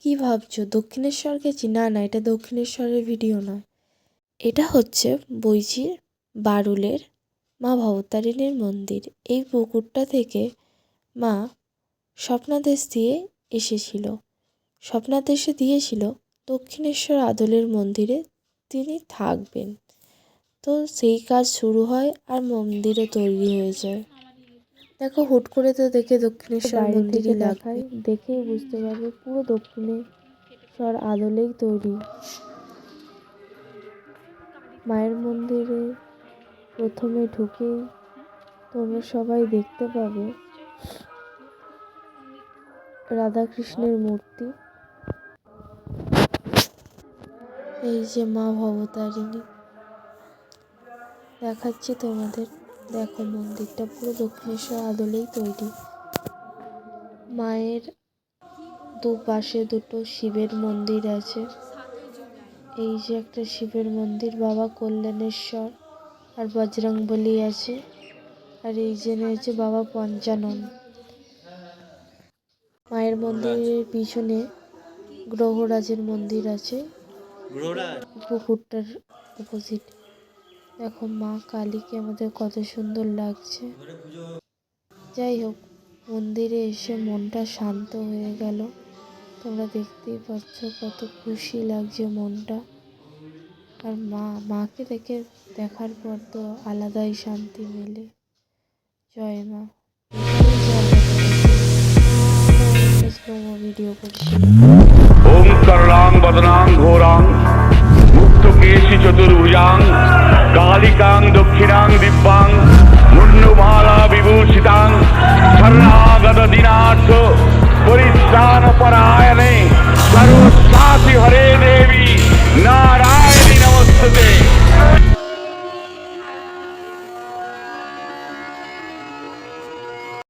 কি ভাবছো দক্ষিণেশ্বর গেছি? না না, এটা দক্ষিণেশ্বরের ভিডিও নয়, এটা হচ্ছে বইচির বারুলের মা ভবতারিণীর মন্দির। এই পুকুরটা থেকে মা স্বপ্নাদেশ দিয়ে এসেছিল, স্বপ্নাদেশে দিয়েছিল দক্ষিণেশ্বর আদলের মন্দিরে তিনি থাকবেন। তো সেই কাজ শুরু হয় আর মন্দিরও তৈরি হয়ে যায়। দেখো হুট করে তো দেখে দক্ষিণেশ্বর মন্দিরই দেখায়, দেখেই বুঝতে পারবে পুরো দক্ষিণেশ্বর আদলেই তৈরি। মায়ের মন্দিরে প্রথমে ঢুকেই তোমরা সবাই দেখতে পাবে রাধাকৃষ্ণের মূর্তি। এই যে মা ভবতারিণী দেখাচ্ছি তোমাদের, দেখো মন্দিরটা পুরো দক্ষিণেশ্বর আদলেই তৈরি। মায়ের দুপাশে দুটো শিবের মন্দির আছে। এই যে একটা শিবের মন্দির, বাবা কল্যাণেশ্বর আর বজরংবলী আছে, আর এই যে রয়েছে বাবা পঞ্চানন। মায়ের মন্দিরের পিছনে গ্রহরাজের মন্দির আছে পুকুরটার অপোজিট। দেখো মা কালীকে আমাদের কত সুন্দর লাগছে। যাই হোক, মন্দিরে এসে মনটা শান্ত হয়ে গেল। তোমরা দেখতেই পাচ্ছ কত খুশি লাগছে মনটা। আর মাকে দেখার পর তো আলাদাই শান্তি মেলে। জয় মা। ভিডিও করছি। ওম করলাং বদনাং ঘোরাং মুক্তকেশী চতুর্ভুজাং কালিকাং দক্ষিণাং দিব্যাং মুন্ডমালা বিভূষিতাং শরণাগত দীনার্থ পরিত্রাণ পরায়ণে